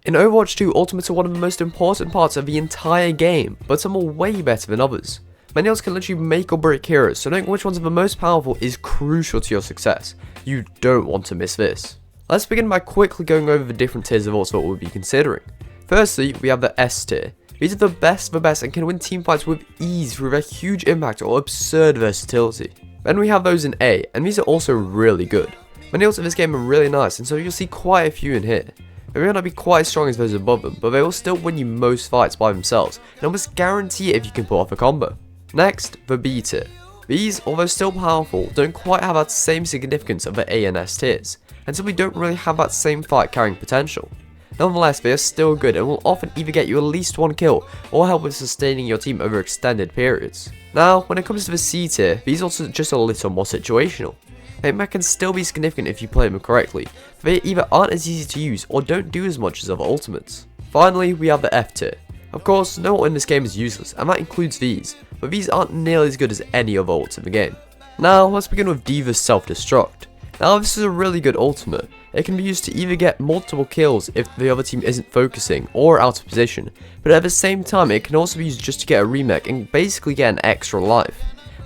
In Overwatch 2, ultimates are one of the most important parts of the entire game, but some are way better than others. Many ults can literally make or break heroes, so knowing which ones are the most powerful is crucial to your success. You don't want to miss this. Let's begin by quickly going over the different tiers of ults that we'll be considering. Firstly, we have the S tier. These are the best of the best and can win teamfights with ease through their huge impact or absurd versatility. Then we have those in A, and these are also really good. Many ults in this game are really nice, and so you'll see quite a few in here. They may not be quite as strong as those above them, but they will still win you most fights by themselves, and almost guarantee it if you can pull off a combo. Next, the B tier. These, although still powerful, don't quite have that same significance of the A and S tiers, and simply don't really have that same fight carrying potential. Nonetheless, they are still good and will often either get you at least one kill, or help with sustaining your team over extended periods. Now, when it comes to the C tier, these ults are just a little more situational. They can still be significant if you play them correctly, but they either aren't as easy to use or don't do as much as other ultimates. Finally, we have the F tier. Of course, no ult in this game is useless, and that includes these, but these aren't nearly as good as any other ults in the game. Now, let's begin with D.Va's self-destruct. Now, this is a really good ultimate. It can be used to either get multiple kills if the other team isn't focusing or out of position, but at the same time it can also be used just to get a remake and basically get an extra life.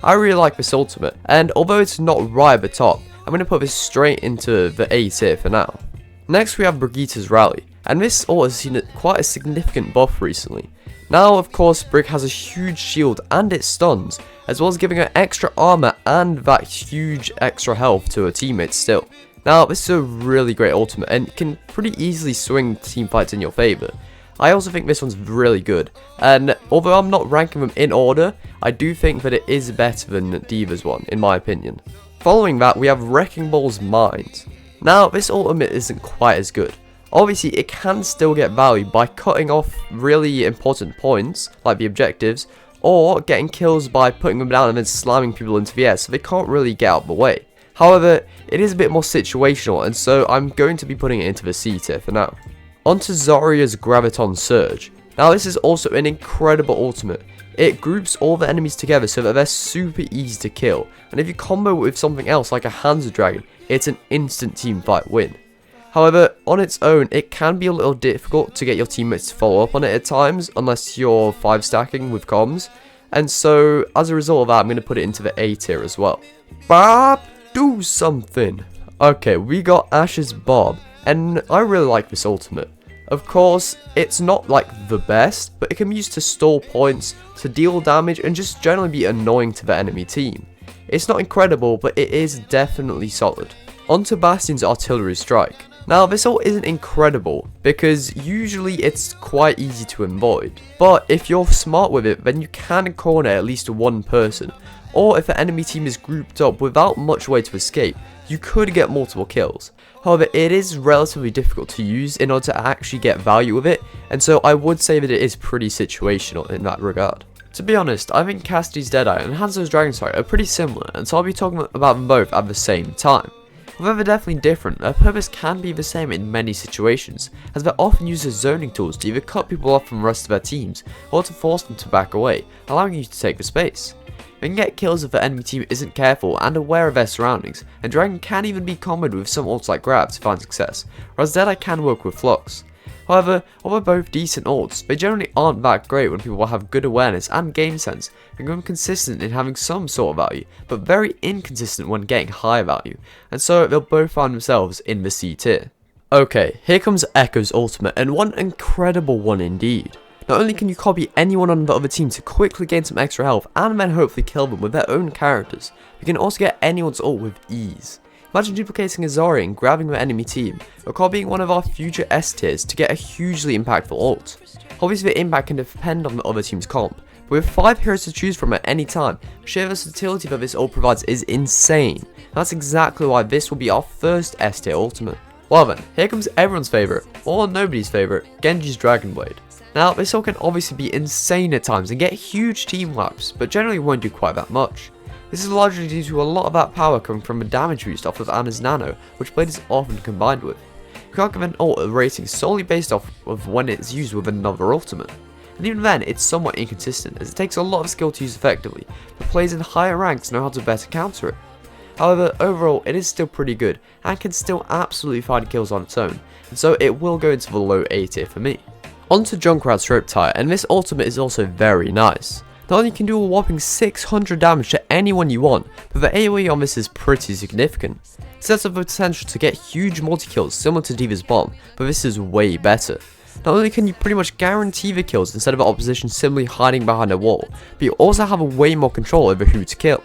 I really like this ultimate, and although it's not right at the top, I'm going to put this straight into the A tier for now. Next we have Brigitte's Rally, and this ult has seen quite a significant buff recently. Now of course Brig has a huge shield and it stuns, as well as giving her extra armor and that huge extra health to her teammates still. Now this is a really great ultimate and can pretty easily swing team fights in your favour. I also think this one's really good, and although I'm not ranking them in order, I do think that it is better than D.Va's one, in my opinion. Following that, we have Wrecking Ball's Mind. Now, this ultimate isn't quite as good. Obviously, it can still get value by cutting off really important points, like the objectives, or getting kills by putting them down and then slamming people into the air, so they can't really get out of the way. However, it is a bit more situational, and so I'm going to be putting it into the C tier for now. Onto Zarya's Graviton Surge. Now this is also an incredible ultimate. It groups all the enemies together so that they're super easy to kill, and if you combo it with something else like a Hanzo Dragon, it's an instant teamfight win. However, on its own, it can be a little difficult to get your teammates to follow up on it at times, unless you're 5 stacking with comms, and so as a result of that, I'm going to put it into the A tier as well. Bob, do something! Okay, we got Ashe's Bob, and I really like this ultimate. Of course, it's not like the best, but it can be used to stall points, to deal damage, and just generally be annoying to the enemy team. It's not incredible, but it is definitely solid. Onto Bastion's Artillery Strike. Now, this ult isn't incredible, because usually it's quite easy to avoid, but if you're smart with it, then you can corner at least one person, or if the enemy team is grouped up without much way to escape, you could get multiple kills. However, it is relatively difficult to use in order to actually get value with it, and so I would say that it is pretty situational in that regard. To be honest, I think Cassidy's Deadeye and Hanzo's Dragon Strike are pretty similar, and so I'll be talking about them both at the same time. Although they're definitely different, their purpose can be the same in many situations, as they're often used as zoning tools to either cut people off from the rest of their teams, or to force them to back away, allowing you to take the space. They can get kills if the enemy team isn't careful and aware of their surroundings, and Dragon can even be comboed with some ults like Grab to find success, whereas Deadeye can work with Flux. However, although both decent ults, they generally aren't that great when people have good awareness and game sense, and become consistent in having some sort of value, but very inconsistent when getting high value, and so they'll both find themselves in the C tier. Okay, here comes Echo's ultimate, and one incredible one indeed. Not only can you copy anyone on the other team to quickly gain some extra health and then hopefully kill them with their own characters, you can also get anyone's ult with ease. Imagine duplicating a Zarya and grabbing the enemy team, or copying one of our future S tiers to get a hugely impactful ult. Obviously the impact can depend on the other team's comp, but with 5 heroes to choose from at any time, the sheer versatility that this ult provides is insane, and that's exactly why this will be our first S tier ultimate. Well then, here comes everyone's favourite, or nobody's favourite, Genji's Dragon Blade. Now, this ult can obviously be insane at times and get huge team wipes, but generally won't do quite that much. This is largely due to a lot of that power coming from the damage boost off of Ana's Nano, which Blade is often combined with. You can't give an ult a rating solely based off of when it's used with another ultimate. And even then, it's somewhat inconsistent, as it takes a lot of skill to use effectively, but players in higher ranks know how to better counter it. However, overall it is still pretty good and can still absolutely find kills on its own, and so it will go into the low A tier for me. Onto Junkrat's Rope Tire, and this ultimate is also very nice. Not only can do a whopping 600 damage to anyone you want, but the AoE on this is pretty significant. It sets up the potential to get huge multi-kills similar to D.Va's bomb, but this is way better. Not only can you pretty much guarantee the kills instead of the opposition simply hiding behind a wall, but you also have way more control over who to kill.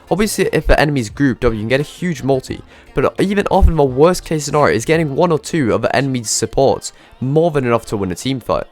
Obviously, if the enemy's grouped up, you can get a huge multi, but even often the worst case scenario is getting 1 or 2 of the enemy's supports more than enough to win a team fight.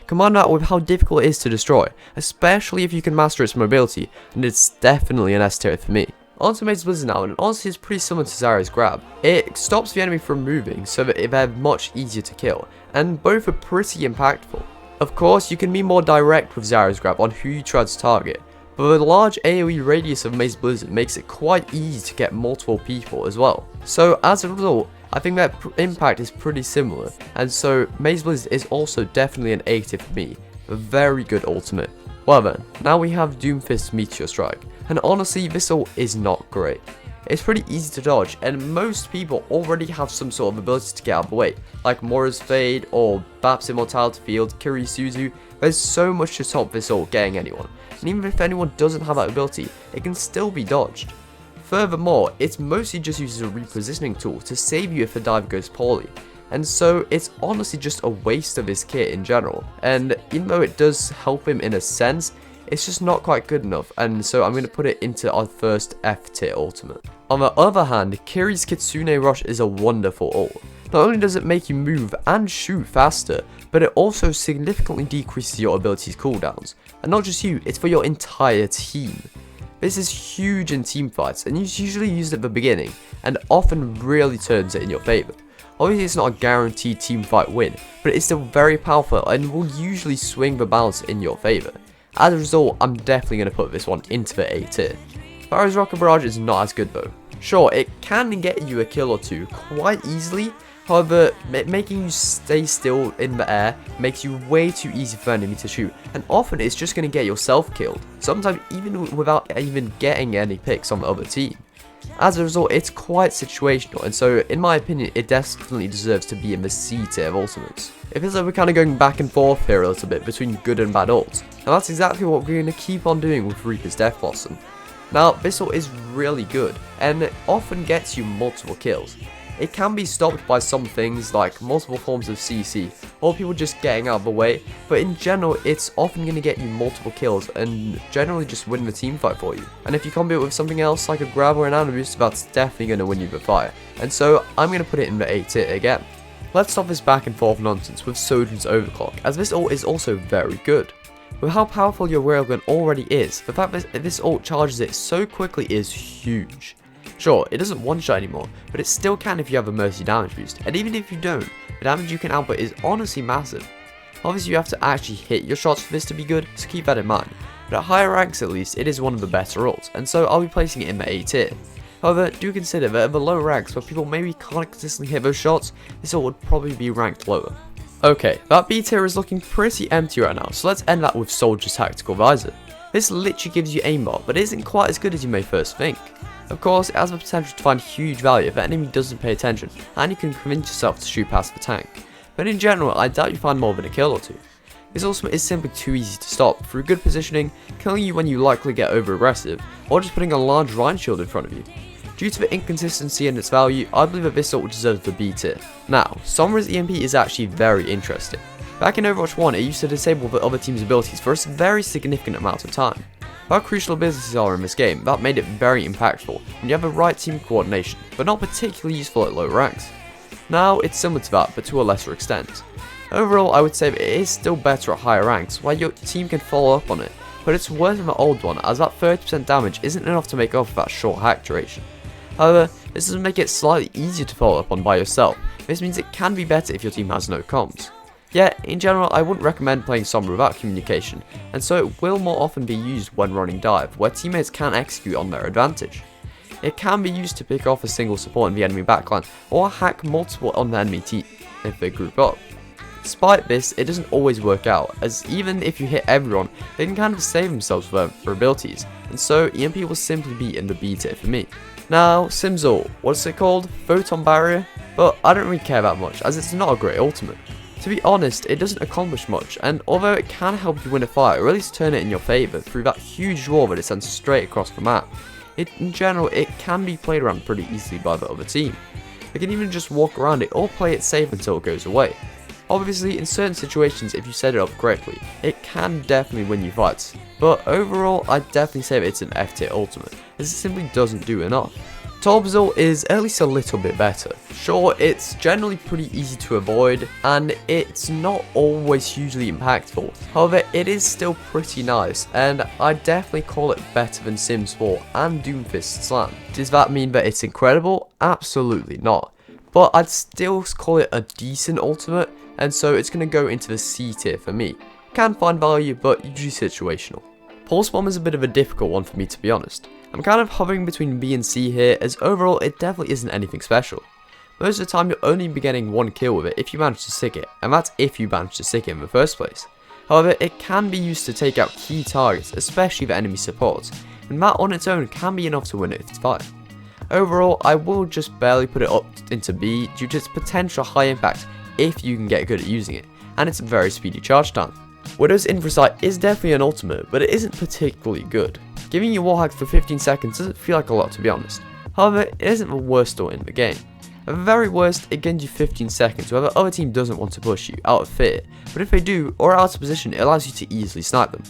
Combine that with how difficult it is to destroy, especially if you can master its mobility, and it's definitely an S tier for me. Onto Maze Blizzard now, and honestly it's pretty similar to Zarya's grab. It stops the enemy from moving so that they're much easier to kill, and both are pretty impactful. Of course, you can be more direct with Zarya's grab on who you try to target, but the large AoE radius of Maze Blizzard makes it quite easy to get multiple people as well. So as a result, I think that impact is pretty similar, and so Maze Blizzard is also definitely an A tier for me. A very good ultimate. Well then, now we have Doomfist's Meteor Strike, and honestly this ult is not great. It's pretty easy to dodge, and most people already have some sort of ability to get out of the way, like Moira's Fade or Baptiste Immortality Field, Kirikio. There's so much to stop this ult getting anyone, and even if anyone doesn't have that ability, it can still be dodged. Furthermore, it's mostly just used as a repositioning tool to save you if a dive goes poorly, and so it's honestly just a waste of his kit in general, and even though it does help him in a sense, it's just not quite good enough, and so I'm going to put it into our first F tier ultimate. On the other hand, Kiri's Kitsune Rush is a wonderful ult. Not only does it make you move and shoot faster, but it also significantly decreases your ability's cooldowns, and not just you, it's for your entire team. This is huge in team fights, and it's usually used at the beginning, and often really turns it in your favour. Obviously it's not a guaranteed team fight win, but it's still very powerful and will usually swing the balance in your favour. As a result, I'm definitely going to put this one into the A tier. Pharah's Rocket Barrage is not as good though. Sure, it can get you a kill or two quite easily, however, making you stay still in the air makes you way too easy for an enemy to shoot, and often it's just going to get yourself killed, sometimes even without even getting any picks on the other team. As a result, it's quite situational, and so in my opinion, it definitely deserves to be in the C tier of ultimates. It feels like we're kind of going back and forth here a little bit between good and bad ults, and that's exactly what we're going to keep on doing with Reaper's Death Blossom. Now, this ult is really good, and it often gets you multiple kills. It can be stopped by some things like multiple forms of CC, or people just getting out of the way, but in general it's often going to get you multiple kills and generally just win the team fight for you. And if you combo it with something else like a grab or an ammo boost, that's definitely going to win you the fight. And so I'm going to put it in the A tier again. Let's stop this back and forth nonsense with Sojourn's Overclock, as this ult is also very good. With how powerful your railgun already is, the fact that this ult charges it so quickly is huge. Sure, it doesn't one-shot anymore, but it still can if you have a mercy damage boost, and even if you don't, the damage you can output is honestly massive. Obviously you have to actually hit your shots for this to be good, so keep that in mind, but at higher ranks at least, it is one of the better ults, and so I'll be placing it in the A tier. However, do consider that at the lower ranks where people maybe can't consistently hit those shots, this ult would probably be ranked lower. Okay, that B tier is looking pretty empty right now, so let's end that with Soldier's Tactical Visor. This literally gives you aimbot, but it isn't quite as good as you may first think. Of course, it has the potential to find huge value if the enemy doesn't pay attention, and you can convince yourself to shoot past the tank. But in general, I doubt you find more than a kill or two. This ultimate is simply too easy to stop, through good positioning, killing you when you likely get over aggressive, or just putting a large Reinhardt shield in front of you. Due to the inconsistency in its value, I believe that this ult deserves the B tier. Now, Sombra's EMP is actually very interesting. Back in Overwatch 1, it used to disable the other team's abilities for a very significant amount of time. How crucial abilities are in this game, that made it very impactful when you have the right team coordination, but not particularly useful at low ranks. Now, it's similar to that, but to a lesser extent. Overall, I would say that it is still better at higher ranks, where your team can follow up on it, but it's worse than the old one, as that 30% damage isn't enough to make up for that short hack duration. However, this does make it slightly easier to follow up on by yourself. This means it can be better if your team has no comms. Yet, in general, I wouldn't recommend playing Sombra without communication, and so it will more often be used when running dive, where teammates can execute on their advantage. It can be used to pick off a single support in the enemy backline, or hack multiple on the enemy team if they group up. Despite this, it doesn't always work out, as even if you hit everyone, they can kind of save themselves with their abilities, and so EMP will simply be in the B tier for me. Now, Sim's ult, what's it called? Photon Barrier? But I don't really care that much, as it's not a great ultimate. To be honest, it doesn't accomplish much, and although it can help you win a fight, or at least turn it in your favour through that huge wall that it sends straight across the map, in general, it can be played around pretty easily by the other team. They can even just walk around it or play it safe until it goes away. Obviously, in certain situations, if you set it up correctly, it can definitely win you fights, but overall, I'd definitely say that it's an F tier ultimate, as it simply doesn't do enough. Torb's ult is at least a little bit better. Sure, it's generally pretty easy to avoid, and it's not always hugely impactful. However, it is still pretty nice, and I'd definitely call it better than Sims 4 and Doomfist Slam. Does that mean that it's incredible? Absolutely not. But I'd still call it a decent ultimate, and so it's going to go into the C tier for me. Can find value, but usually situational. Pulse Bomb is a bit of a difficult one for me, to be honest. I'm kind of hovering between B and C here, as overall it definitely isn't anything special. Most of the time you'll only be getting one kill with it if you manage to stick it, and that's if you manage to stick it in the first place. However, it can be used to take out key targets, especially the enemy supports, and that on its own can be enough to win its fight. Overall, I will just barely put it up into B due to its potential high impact if you can get good at using it, and its very speedy charge time. Widow's Infrasight is definitely an ultimate, but it isn't particularly good. Giving you wall hacks for 15 seconds doesn't feel like a lot, to be honest. However, it isn't the worst ult in the game. At the very worst, it gains you 15 seconds where the other team doesn't want to push you, out of fear, but if they do, or are out of position, it allows you to easily snipe them.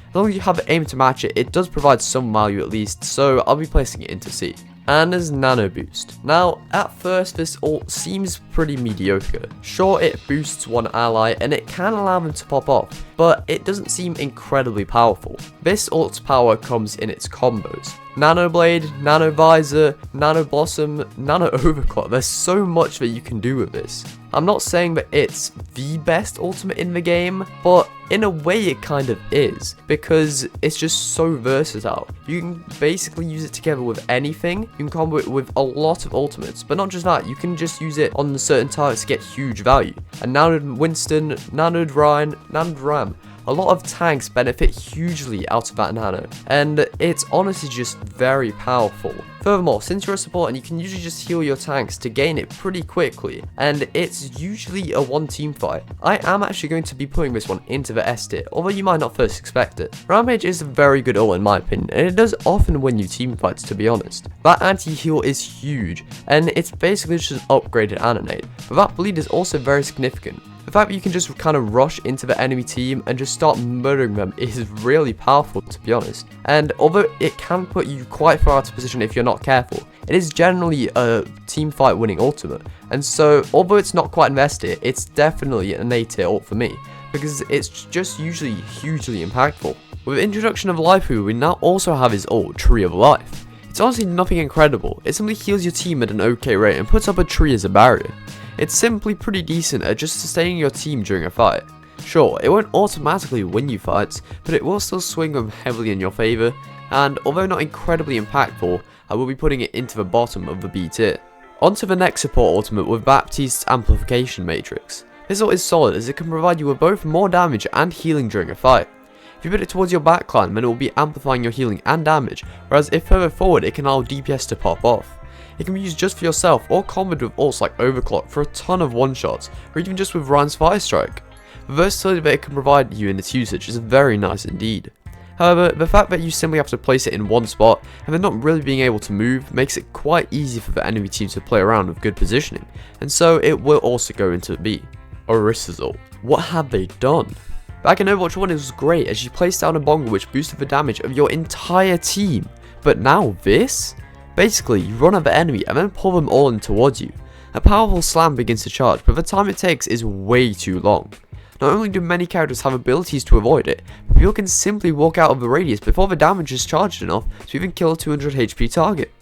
As long as you have the aim to match it, it does provide some value at least, so I'll be placing it into C. And there's Nano Boost. Now, at first this ult seems pretty mediocre. Sure, it boosts one ally and it can allow them to pop off, but it doesn't seem incredibly powerful. This ult's power comes in its combos. Nano Blade, Nano Visor, Nano Blossom, Nano Overclock. There's so much that you can do with this. I'm not saying that it's the best ultimate in the game, but in a way it kind of is, because it's just so versatile. You can basically use it together with anything. You can combo it with a lot of ultimates, but not just that, you can just use it on certain targets to get huge value. And Nanoed Winston, Nanoed Ryan, Nanoed Ram. A lot of tanks benefit hugely out of that nano, and it's honestly just very powerful. Furthermore, since you're a support and you can usually just heal your tanks to gain it pretty quickly, and it's usually a one team fight, I am actually going to be putting this one into the S tier, although you might not first expect it. Rampage is a very good ult in my opinion, and it does often win you team fights, to be honest. That anti-heal is huge, and it's basically just an upgraded Anonade, but that bleed is also very significant. The fact that you can just kind of rush into the enemy team and just start murdering them is really powerful, to be honest. And although it can put you quite far out of position if you're not careful, it is generally a team fight winning ultimate. And so, although it's not quite an S tier, it's definitely an A tier ult for me, because it's just usually hugely impactful. With the introduction of Lifeweaver, we now also have his ult, Tree of Life. It's honestly nothing incredible, it simply heals your team at an okay rate and puts up a tree as a barrier. It's simply pretty decent at just sustaining your team during a fight. Sure, it won't automatically win you fights, but it will still swing them heavily in your favour, and although not incredibly impactful, I will be putting it into the bottom of the B tier. On to the next support ultimate with Baptiste's Amplification Matrix. This ult is solid as it can provide you with both more damage and healing during a fight. If you put it towards your backline, then it will be amplifying your healing and damage, whereas if further forward, it can allow DPS to pop off. It can be used just for yourself or comboed with ults like Overclock for a ton of one-shots, or even just with Ryan's Fire Strike. The versatility that it can provide you in its usage is very nice indeed. However, the fact that you simply have to place it in one spot and then not really being able to move makes it quite easy for the enemy team to play around with good positioning, and so it will also go into B. Orisa's ult. What have they done? Back in Overwatch 1 it was great as you placed down a bongo which boosted the damage of your entire team, but now this? Basically, you run at the enemy and then pull them all in towards you. A powerful slam begins to charge, but the time it takes is way too long. Not only do many characters have abilities to avoid it, but people can simply walk out of the radius before the damage is charged enough to even kill a 200 HP target.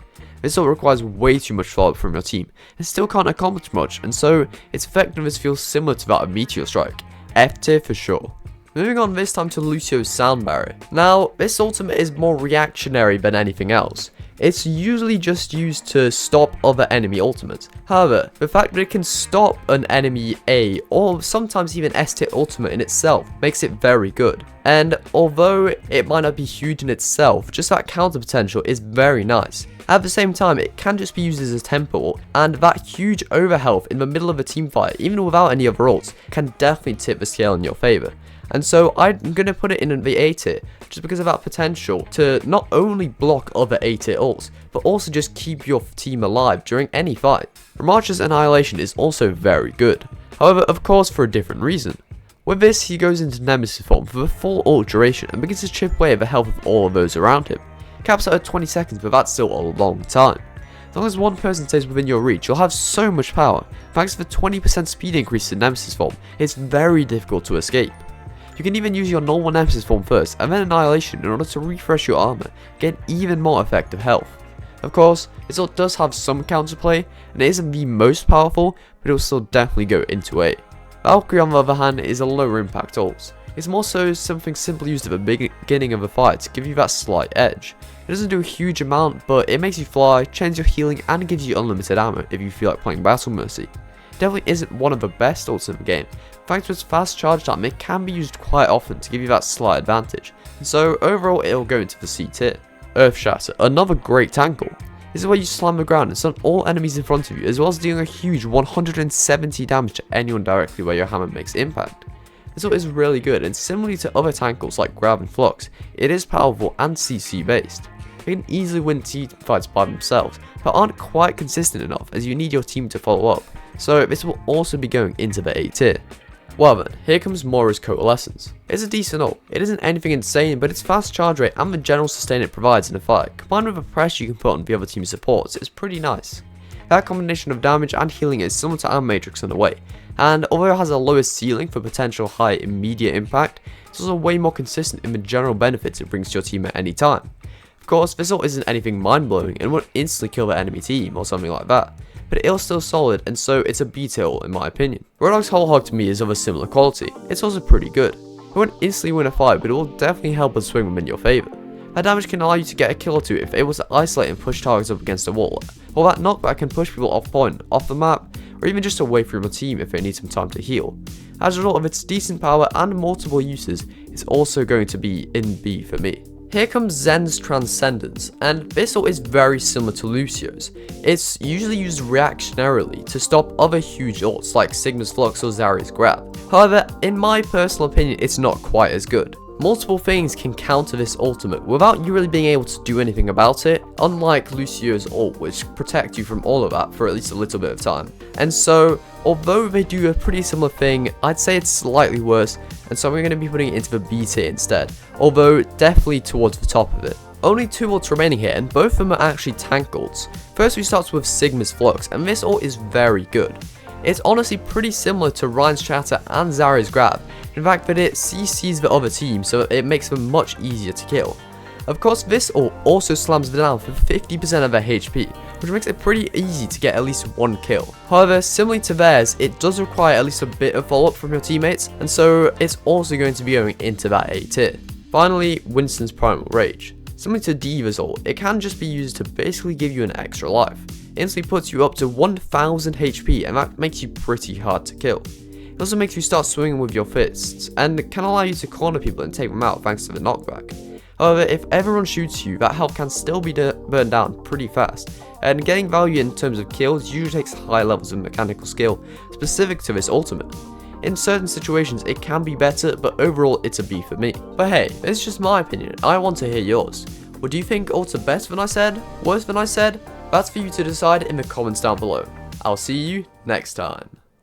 This ult requires way too much follow-up from your team, and still can't accomplish much, and so its effectiveness feels similar to that of Meteor Strike. F tier for sure. Moving on this time to Lucio's Sound Barrier. Now, this ultimate is more reactionary than anything else. It's usually just used to stop other enemy ultimates. However, the fact that it can stop an enemy A, or sometimes even S tier ultimate in itself, makes it very good. And although it might not be huge in itself, just that counter potential is very nice. At the same time, it can just be used as a tempo ult, and that huge overhealth in the middle of a team fight, even without any other ults, can definitely tip the scale in your favour. And so I'm going to put it in the A tier, just because of that potential to not only block other A tier ults, but also just keep your team alive during any fight. Ramattra's Annihilation is also very good, however of course for a different reason. With this, he goes into Nemesis form for the full ult duration and begins to chip away at the health of all of those around him. Caps out at 20 seconds, but that's still a long time. As long as one person stays within your reach, you'll have so much power. Thanks to the 20% speed increase in Nemesis form, it's very difficult to escape. You can even use your normal Nemesis form first and then Annihilation in order to refresh your armor, get even more effective health. Of course, this ult does have some counterplay, and it isn't the most powerful, but it will still definitely go into A. Valkyrie on the other hand is a lower impact ult. It's more so something simply used at the beginning of a fight to give you that slight edge. It doesn't do a huge amount, but it makes you fly, changes your healing, and gives you unlimited ammo if you feel like playing Battle Mercy. It definitely isn't one of the best ults in the game. Thanks to its fast charge time, it can be used quite often to give you that slight advantage, and so overall it'll go into the C tier. Earth Shatter, another great tank ult. This is where you slam the ground and stun all enemies in front of you, as well as dealing a huge 170 damage to anyone directly where your hammer makes impact. This ult is really good, and similarly to other tank ults like Grab and Flux, it is powerful and CC based. They can easily win team fights by themselves, but aren't quite consistent enough as you need your team to follow up, so this will also be going into the A tier. Well then, here comes Moira's Coalescence. It's a decent ult. It isn't anything insane, but its fast charge rate and the general sustain it provides in a fight, combined with the pressure you can put on the other team's supports, is pretty nice. That combination of damage and healing is similar to Matrix in a way, and although it has a lower ceiling for potential high immediate impact, it's also way more consistent in the general benefits it brings to your team at any time. Of course, this ult isn't anything mind-blowing and won't instantly kill the enemy team or something like that, but it's still solid, and so it's a B tier ult in my opinion. Roadhog's Whole Hog to me is of a similar quality. It's also pretty good. It won't instantly win a fight, but it will definitely help us swing them in your favour. That damage can allow you to get a kill or two if able to isolate and push targets up against a wall, or that knockback can push people off point, off the map, or even just away from your team if they need some time to heal. As a result of its decent power and multiple uses, it's also going to be in B for me. Here comes Zen's Transcendence, and this ult is very similar to Lucio's. It's usually used reactionarily to stop other huge ults like Sigma's Flux or Zarya's Grab. However, in my personal opinion, it's not quite as good. Multiple things can counter this ultimate without you really being able to do anything about it, unlike Lucio's ult, which protect you from all of that for at least a little bit of time. And so, although they do a pretty similar thing, I'd say it's slightly worse, and so we're going to be putting it into the B tier instead, although definitely towards the top of it. Only two ults remaining here, and both of them are actually tank ults. First we start with Sigma's Flux, and this ult is very good. It's honestly pretty similar to Rein's Shatter and Zarya's Grab, in fact that it CCs the other team so it makes them much easier to kill. Of course, this ult also slams them down for 50% of their HP, which makes it pretty easy to get at least one kill. However, similarly to theirs, it does require at least a bit of follow-up from your teammates, and so it's also going to be going into that A tier. Finally, Winston's Primal Rage. Similar to D.Va's ult, it can just be used to basically give you an extra life. It instantly puts you up to 1000 HP, and that makes you pretty hard to kill. It also makes you start swinging with your fists, and can allow you to corner people and take them out thanks to the knockback. However, if everyone shoots you, that health can still be burned down pretty fast, and getting value in terms of kills usually takes high levels of mechanical skill specific to this ultimate. In certain situations it can be better, but overall it's a B for me. But hey, it's just my opinion, I want to hear yours. What do you think ults are better than I said? Worse than I said? That's for you to decide in the comments down below. I'll see you next time.